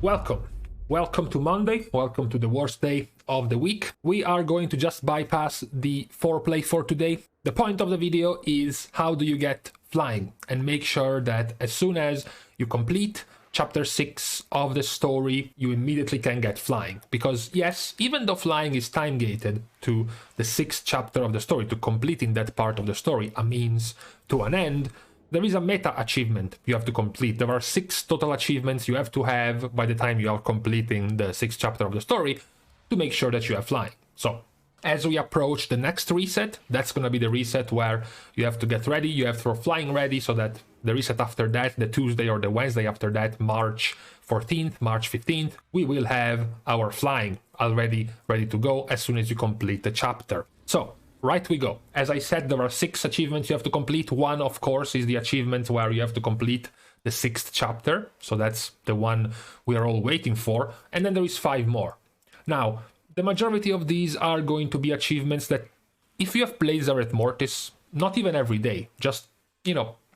Welcome to Monday, welcome to the worst day of the week. We are going to just bypass the foreplay for today. The point of the video is how do you get flying, and make sure that as soon as you complete chapter 6 of the story, you immediately can get flying. Because yes, even though flying is time gated to the 6th chapter of the story, to completing that part of the story, a means to an end, there is a meta achievement you have to complete. There are 6 total achievements you have to have by the time you are completing the 6th chapter of the story to make sure that you are flying. So as we approach the next reset, that's going to be the reset where you have to get ready, you have to flying ready, so that the reset after that, the Tuesday or the Wednesday after that, March 14th, March 15th, we will have our flying already ready to go as soon as you complete the chapter. So right we go. As I said, there are 6 achievements you have to complete. One, of course, is the achievement where you have to complete the 6th chapter. So that's the one we are all waiting for. And then there is 5 more. Now, the majority of these are going to be achievements that if you have played Zereth Mortis, not even every day, just,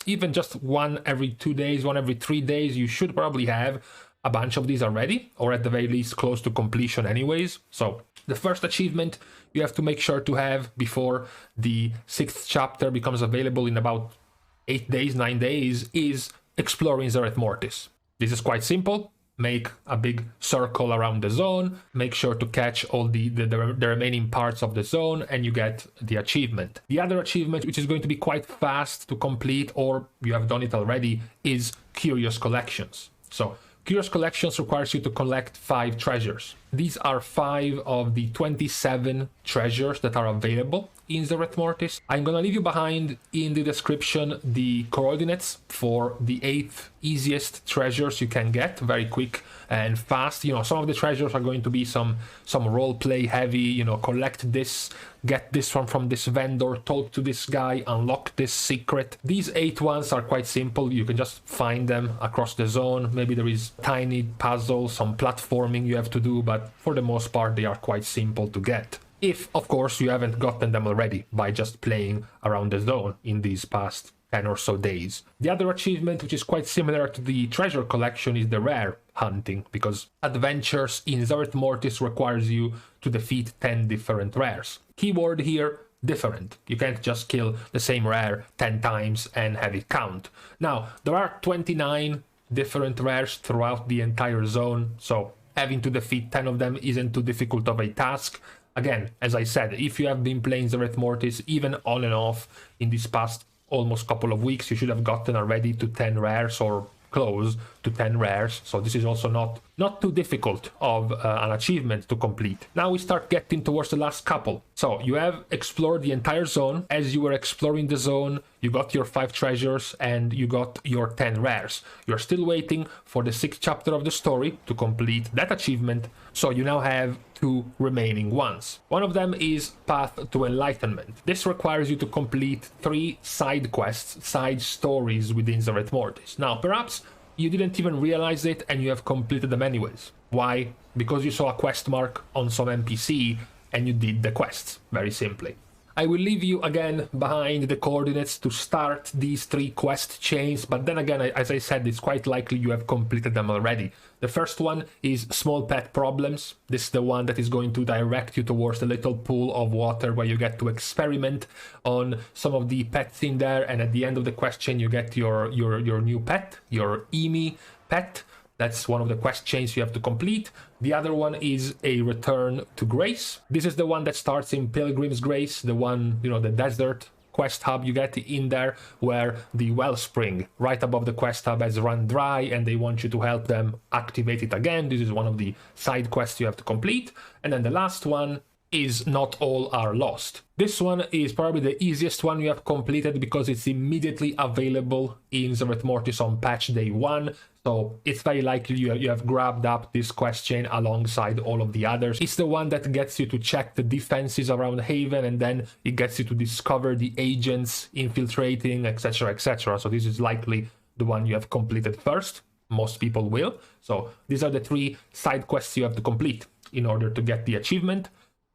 even just one every 2 days, one every 3 days, you should probably have a bunch of these already, or at the very least close to completion anyways. So the first achievement you have to make sure to have before the 6th chapter becomes available in about 8 days, 9 days, is exploring Zereth Mortis. This is quite simple. Make a big circle around the zone, make sure to catch all the remaining parts of the zone, and you get the achievement. The other achievement, which is going to be quite fast to complete, or you have done it already, is Curious Collections. So Curious Collections requires you to collect 5 treasures. These are 5 of the 27 treasures that are available in Zereth Mortis. I'm gonna leave you behind in the description the coordinates for the 8 easiest treasures you can get, very quick and fast. Some of the treasures are going to be some role play heavy, collect this, get this from this vendor, talk to this guy, unlock this secret. These 8 ones are quite simple. You can just find them across the zone. Maybe there is tiny puzzles, some platforming you have to do, but for the most part they are quite simple to get. If, of course, you haven't gotten them already by just playing around the zone in these past 10 or so days. The other achievement, which is quite similar to the treasure collection, is the rare hunting, because adventures in Zereth Mortis requires you to defeat 10 different rares. Keyword here, different. You can't just kill the same rare 10 times and have it count. Now, there are 29 different rares throughout the entire zone, so having to defeat 10 of them isn't too difficult of a task. Again, as I said, if you have been playing Zereth Mortis even on and off in this past almost couple of weeks, you should have gotten already to 10 rares or close to 10 rares. So this is also not too difficult of an achievement to complete. Now we start getting towards the last couple. So you have explored the entire zone. As you were exploring the zone, you got your 5 treasures and you got your 10 rares. You're still waiting for the 6th chapter of the story to complete that achievement. So you now have 2 remaining ones. One of them is Path to Enlightenment. This requires you to complete 3 side quests, side stories within Zereth Mortis. Now, perhaps you didn't even realize it and you have completed them anyways. Why? Because you saw a quest mark on some NPC and you did the quests, very simply. I will leave you again behind the coordinates to start these 3 quest chains, but then again, as I said, it's quite likely you have completed them already. The first one is Small Pet Problems. This is the one that is going to direct you towards the little pool of water where you get to experiment on some of the pets in there, and at the end of the quest chain you get your new pet, your Emi pet. That's one of the quest chains you have to complete. The other one is a Return to Grace. This is the one that starts in Pilgrim's Grace, the one, the desert quest hub you get in there, where the Wellspring right above the quest hub has run dry and they want you to help them activate it again. This is one of the side quests you have to complete. And then the last one is Not All Are Lost. This one is probably the easiest one you have completed because it's immediately available in Zereth Mortis on patch day 1. So it's very likely you have grabbed up this quest chain alongside all of the others. It's the one that gets you to check the defenses around Haven, and then it gets you to discover the agents infiltrating, etc, etc. So this is likely the one you have completed first. Most people will. So these are the 3 side quests you have to complete in order to get the achievement.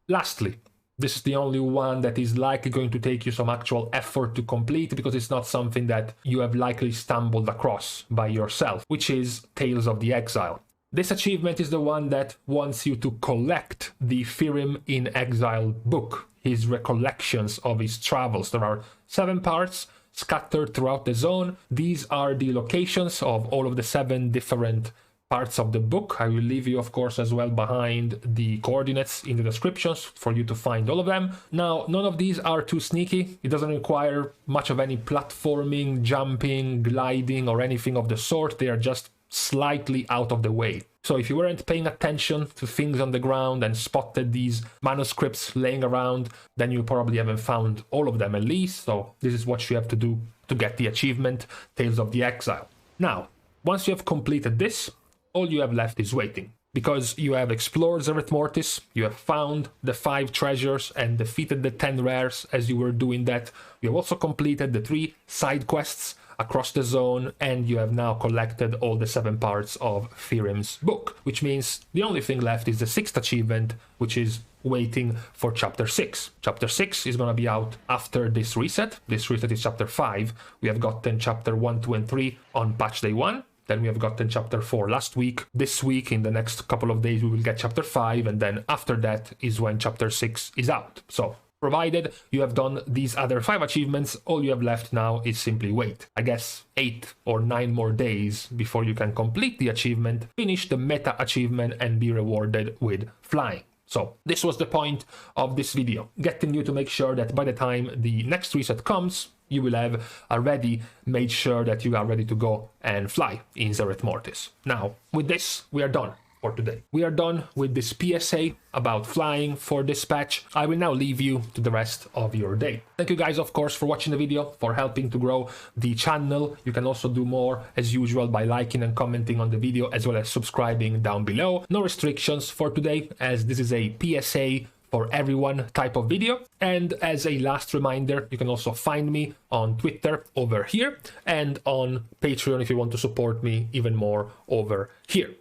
Lastly, this is the only one that is likely going to take you some actual effort to complete, because it's not something that you have likely stumbled across by yourself, which is Tales of the Exile. This achievement is the one that wants you to collect the Firim in Exile book, his recollections of his travels. There are 7 parts scattered throughout the zone. These are the locations of all of the 7 different parts of the book. I will leave you, of course, as well behind the coordinates in the descriptions for you to find all of them. Now, none of these are too sneaky. It doesn't require much of any platforming, jumping, gliding, or anything of the sort. They are just slightly out of the way. So if you weren't paying attention to things on the ground and spotted these manuscripts laying around, then you probably haven't found all of them at least. So this is what you have to do to get the achievement, Tales of the Exile. Now, once you have completed this, all you have left is waiting. Because you have explored Zereth Mortis, you have found the 5 treasures and defeated the 10 rares as you were doing that. You have also completed the 3 side quests across the zone, and you have now collected all the 7 parts of Firim's book, which means the only thing left is the 6th achievement, which is waiting for chapter 6. Chapter 6 is going to be out after this reset. This reset is chapter 5. We have gotten chapter 1, 2, and 3 on patch day 1. Then we have gotten chapter 4 last week. This week, in the next couple of days, we will get chapter 5, and then after that is when chapter 6 is out. So, provided you have done these other 5 achievements, all you have left now is simply wait. I guess 8 or 9 more days before you can complete the achievement, finish the meta achievement, and be rewarded with flying. So this was the point of this video, getting you to make sure that by the time the next reset comes, you will have already made sure that you are ready to go and fly in Zereth Mortis. Now, with this, we are done for today. We are done with this PSA about flying for this patch. I will now leave you to the rest of your day. Thank you guys, of course, for watching the video, for helping to grow the channel. You can also do more, as usual, by liking and commenting on the video, as well as subscribing down below. No restrictions for today, as this is a PSA for everyone type of video. And as a last reminder, you can also find me on Twitter over here, and on Patreon if you want to support me even more over here.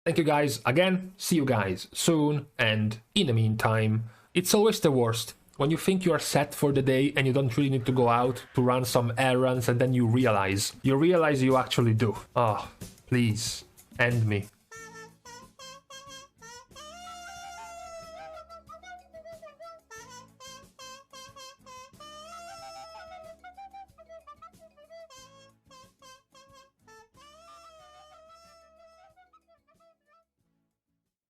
Thank you guys again, see you guys soon, and in the meantime, it's always the worst when you think you are set for the day and you don't really need to go out to run some errands, and then you realize you actually do. Ah, please, end me.